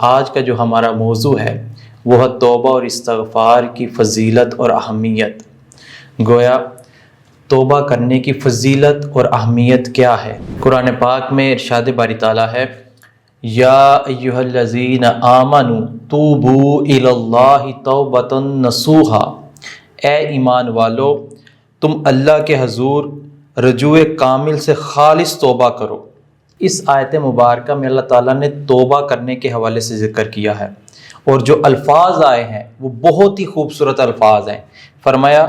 آج کا جو ہمارا موضوع ہے وہ ہے توبہ اور استغفار کی فضیلت اور اہمیت۔ گویا توبہ کرنے کی فضیلت اور اہمیت کیا ہے؟ قرآن پاک میں ارشاد باری تعالیٰ ہے، یا ایھا الذین آمنوا توبوا الی اللہ توبۃ نصوحا، اے ایمان والو تم اللہ کے حضور رجوع کامل سے خالص توبہ کرو۔ اس آیت مبارکہ میں اللہ تعالیٰ نے توبہ کرنے کے حوالے سے ذکر کیا ہے، اور جو الفاظ آئے ہیں وہ بہت ہی خوبصورت الفاظ ہیں۔ فرمایا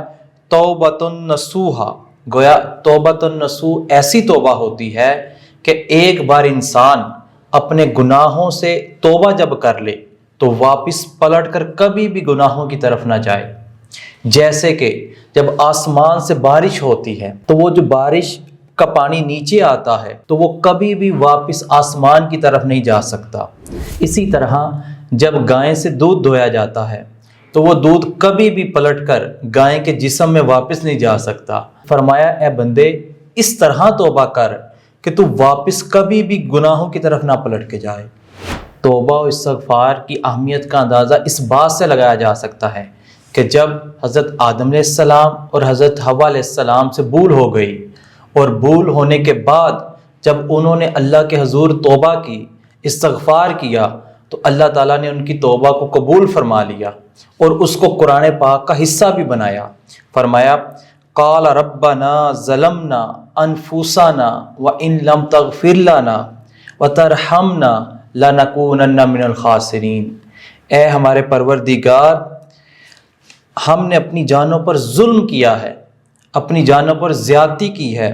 توبۃ نصوحا، گویا توبۃ النصوح ایسی توبہ ہوتی ہے کہ ایک بار انسان اپنے گناہوں سے توبہ جب کر لے تو واپس پلٹ کر کبھی بھی گناہوں کی طرف نہ جائے۔ جیسے کہ جب آسمان سے بارش ہوتی ہے تو وہ جو بارش کا پانی نیچے آتا ہے تو وہ کبھی بھی واپس آسمان کی طرف نہیں جا سکتا۔ اسی طرح جب گائے سے دودھ دھویا جاتا ہے تو وہ دودھ کبھی بھی پلٹ کر گائے کے جسم میں واپس نہیں جا سکتا۔ فرمایا اے بندے اس طرح توبہ کر کہ تو واپس کبھی بھی گناہوں کی طرف نہ پلٹ کے جائے۔ توبہ و استغفار کی اہمیت کا اندازہ اس بات سے لگایا جا سکتا ہے کہ جب حضرت آدم علیہ السلام اور حضرت حوا علیہ السلام سے بھول ہو گئی، اور بھول ہونے کے بعد جب انہوں نے اللہ کے حضور توبہ کی، استغفار کیا، تو اللہ تعالیٰ نے ان کی توبہ کو قبول فرما لیا اور اس کو قرآن پاک کا حصہ بھی بنایا۔ فرمایا قال ربنا ظلمنا انفسنا وان لم تغفر لنا وترحمنا لنکونن من الخاسرین، اے ہمارے پروردگار ہم نے اپنی جانوں پر ظلم کیا ہے، اپنی جانوں پر زیادتی کی ہے،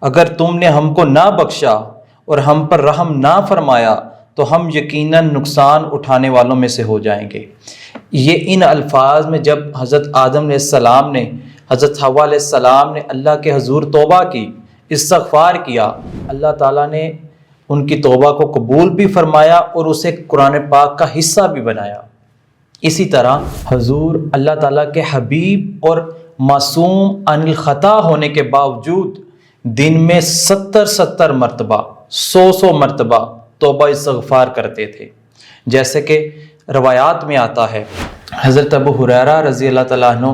اگر تم نے ہم کو نہ بخشا اور ہم پر رحم نہ فرمایا تو ہم یقیناً نقصان اٹھانے والوں میں سے ہو جائیں گے۔ یہ ان الفاظ میں جب حضرت آدم علیہ السلام نے، حضرت حوا علیہ السلام نے اللہ کے حضور توبہ کی، استغفار کیا، اللہ تعالیٰ نے ان کی توبہ کو قبول بھی فرمایا اور اسے قرآن پاک کا حصہ بھی بنایا۔ اسی طرح حضور اللہ تعالیٰ کے حبیب اور معصوم عن الخطا ہونے کے باوجود دن میں 70 مرتبہ 100 مرتبہ توبہ استغفار کرتے تھے۔ جیسے کہ روایات میں آتا ہے، حضرت ابو ہریرہ رضی اللہ تعالیٰ عنہ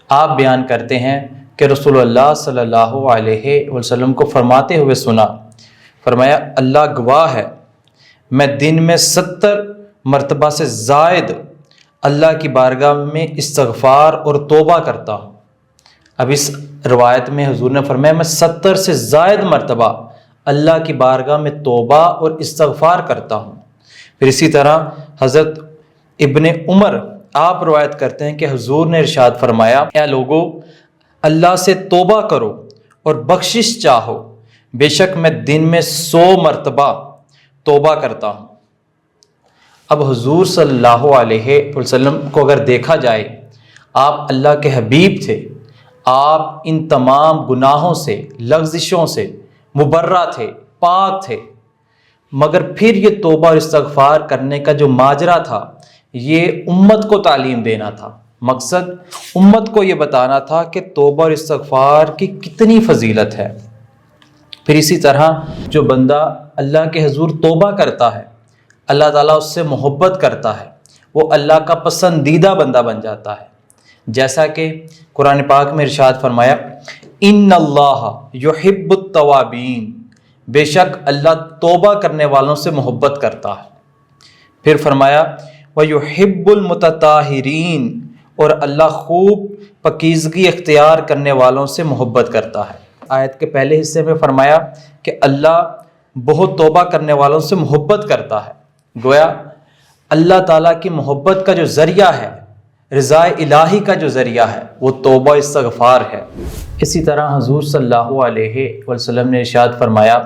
آپ بیان کرتے ہیں کہ رسول اللہ صلی اللہ علیہ وسلم کو فرماتے ہوئے سنا، فرمایا اللہ گواہ ہے میں دن میں 70 مرتبہ سے زائد اللہ کی بارگاہ میں استغفار اور توبہ کرتا ہوں۔ اب اس روایت میں حضور نے فرمایا میں 70 سے زائد مرتبہ اللہ کی بارگاہ میں توبہ اور استغفار کرتا ہوں۔ پھر اسی طرح حضرت ابن عمر آپ روایت کرتے ہیں کہ حضور نے ارشاد فرمایا، اے لوگو اللہ سے توبہ کرو اور بخشش چاہو، بے شک میں دن میں 100 مرتبہ توبہ کرتا ہوں۔ اب حضور صلی اللہ علیہ وسلم کو اگر دیکھا جائے، آپ اللہ کے حبیب تھے، آپ ان تمام گناہوں سے، لغزشوں سے مبرہ تھے، پاک تھے، مگر پھر یہ توبہ اور استغفار کرنے کا جو ماجرا تھا یہ امت کو تعلیم دینا تھا۔ مقصد امت کو یہ بتانا تھا کہ توبہ اور استغفار کی کتنی فضیلت ہے۔ پھر اسی طرح جو بندہ اللہ کے حضور توبہ کرتا ہے، اللہ تعالیٰ اس سے محبت کرتا ہے، وہ اللہ کا پسندیدہ بندہ بن جاتا ہے۔ جیسا کہ قرآن پاک میں ارشاد فرمایا، ان اللہ یحب التوابین، بے شک اللہ توبہ کرنے والوں سے محبت کرتا ہے۔ پھر فرمایا ویحب المتطہرین، اور اللہ خوب پاکیزگی اختیار کرنے والوں سے محبت کرتا ہے۔ آیت کے پہلے حصے میں فرمایا کہ اللہ بہت توبہ کرنے والوں سے محبت کرتا ہے۔ گویا اللہ تعالیٰ کی محبت کا جو ذریعہ ہے، رضا الہی کا جو ذریعہ ہے، وہ توبہ استغفار ہے۔ اسی طرح حضور صلی اللہ علیہ وسلم نے ارشاد فرمایا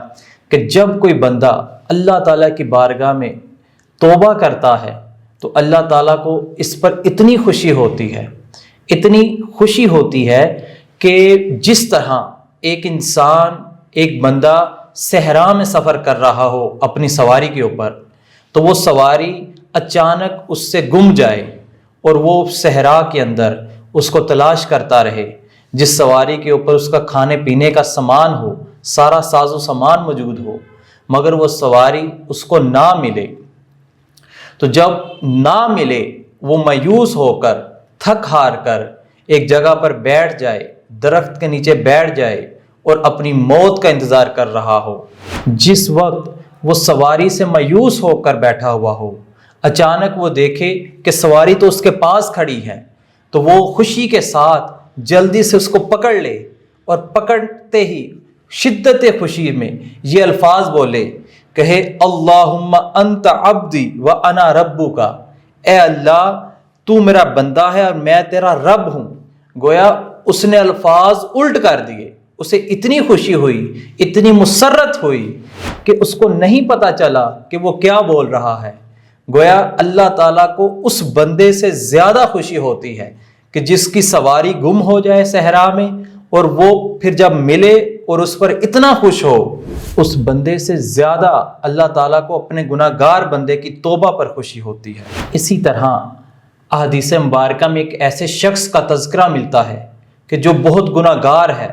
کہ جب کوئی بندہ اللہ تعالیٰ کی بارگاہ میں توبہ کرتا ہے تو اللہ تعالیٰ کو اس پر اتنی خوشی ہوتی ہے، اتنی خوشی ہوتی ہے کہ جس طرح ایک انسان، ایک بندہ صحرا میں سفر کر رہا ہو اپنی سواری کے اوپر، تو وہ سواری اچانک اس سے گم جائے اور وہ صحرا کے اندر اس کو تلاش کرتا رہے، جس سواری کے اوپر اس کا کھانے پینے کا سامان ہو، سارا ساز و سامان موجود ہو، مگر وہ سواری اس کو نہ ملے، تو جب نہ ملے وہ مایوس ہو کر تھک ہار کر ایک جگہ پر بیٹھ جائے، درخت کے نیچے بیٹھ جائے اور اپنی موت کا انتظار کر رہا ہو۔ جس وقت وہ سواری سے مایوس ہو کر بیٹھا ہوا ہو، اچانک وہ دیکھے کہ سواری تو اس کے پاس کھڑی ہے، تو وہ خوشی کے ساتھ جلدی سے اس کو پکڑ لے، اور پکڑتے ہی شدت خوشی میں یہ الفاظ بولے، کہے اللہم انت عبدی وانا ربک، اے اللہ تو میرا بندہ ہے اور میں تیرا رب ہوں۔ گویا اس نے الفاظ الٹ کر دیے، اسے اتنی خوشی ہوئی، اتنی مسرت ہوئی کہ اس کو نہیں پتا چلا کہ وہ کیا بول رہا ہے۔ گویا اللہ تعالیٰ کو اس بندے سے زیادہ خوشی ہوتی ہے کہ جس کی سواری گم ہو جائے صحرا میں، اور وہ پھر جب ملے اور اس پر اتنا خوش ہو، اس بندے سے زیادہ اللہ تعالیٰ کو اپنے گناہ گار بندے کی توبہ پر خوشی ہوتی ہے۔ اسی طرح احادیث مبارکہ میں ایک ایسے شخص کا تذکرہ ملتا ہے کہ جو بہت گناہ گار ہے،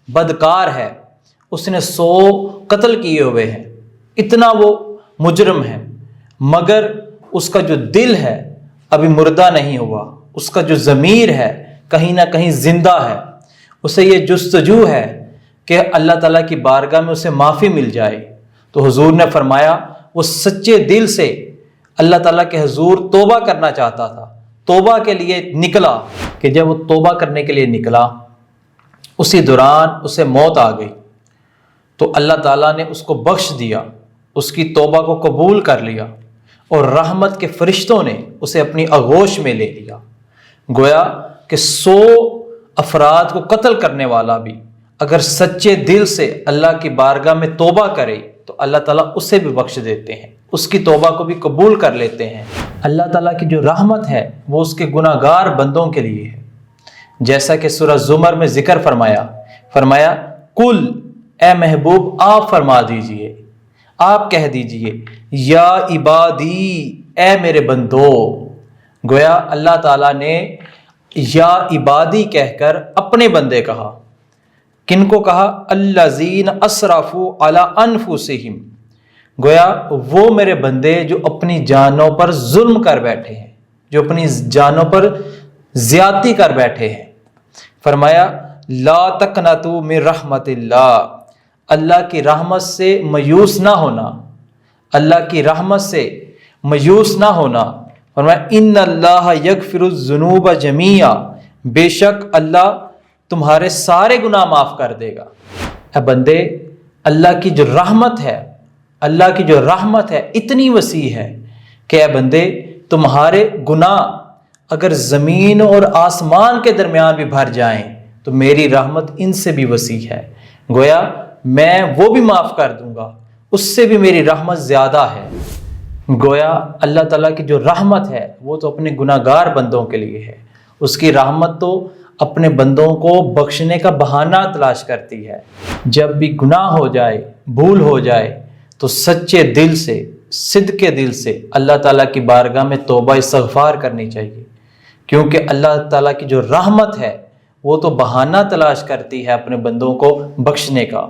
بدکار ہے، اس نے 100 قتل کیے ہوئے ہیں، اتنا وہ مجرم ہے، مگر اس کا جو دل ہے ابھی مردہ نہیں ہوا، اس کا جو ضمیر ہے کہیں نہ کہیں زندہ ہے۔ اسے یہ جستجو ہے کہ اللہ تعالیٰ کی بارگاہ میں اسے معافی مل جائے، تو حضور نے فرمایا وہ سچے دل سے اللہ تعالیٰ کے حضور توبہ کرنا چاہتا تھا، توبہ کے لیے نکلا، کہ جب وہ توبہ کرنے کے لیے نکلا اسی دوران اسے موت آ گئی، تو اللہ تعالیٰ نے اس کو بخش دیا، اس کی توبہ کو قبول کر لیا، اور رحمت کے فرشتوں نے اسے اپنی آغوش میں لے لیا۔ گویا کہ 100 افراد کو قتل کرنے والا بھی اگر سچے دل سے اللہ کی بارگاہ میں توبہ کرے تو اللہ تعالیٰ اسے بھی بخش دیتے ہیں، اس کی توبہ کو بھی قبول کر لیتے ہیں۔ اللہ تعالیٰ کی جو رحمت ہے وہ اس کے گناہ گار بندوں کے لیے ہے، جیسا کہ سورہ زمر میں ذکر فرمایا کل اے محبوب آپ فرما دیجئے، آپ کہہ دیجئے یا عبادی اے میرے بندو۔ گویا اللہ تعالیٰ نے یا عبادی کہہ کر اپنے بندے کہا، کن کو کہا؟ الذین اسرفوا علی انفسہم، گویا وہ میرے بندے جو اپنی جانوں پر ظلم کر بیٹھے ہیں، جو اپنی جانوں پر زیادتی کر بیٹھے ہیں۔ فرمایا لا تقنطوا من رحمت اللہ، اللہ کی رحمت سے مایوس نہ ہونا، اللہ کی رحمت سے مایوس نہ ہونا۔ فرمایا ان اللہ یغفر الذنوب جميعا، بے شک اللہ تمہارے سارے گناہ معاف کر دے گا۔ اے بندے، اللہ کی جو رحمت ہے، اللہ کی جو رحمت ہے اتنی وسیع ہے کہ اے بندے تمہارے گناہ اگر زمین اور آسمان کے درمیان بھی بھر جائیں تو میری رحمت ان سے بھی وسیع ہے، گویا میں وہ بھی معاف کر دوں گا، اس سے بھی میری رحمت زیادہ ہے۔ گویا اللہ تعالیٰ کی جو رحمت ہے وہ تو اپنے گناہ گار بندوں کے لیے ہے، اس کی رحمت تو اپنے بندوں کو بخشنے کا بہانہ تلاش کرتی ہے۔ جب بھی گناہ ہو جائے، بھول ہو جائے، تو سچے دل سے، صدق کے دل سے اللہ تعالیٰ کی بارگاہ میں توبہ استغفار کرنی چاہیے، کیونکہ اللہ تعالیٰ کی جو رحمت ہے وہ تو بہانہ تلاش کرتی ہے اپنے بندوں کو بخشنے کا۔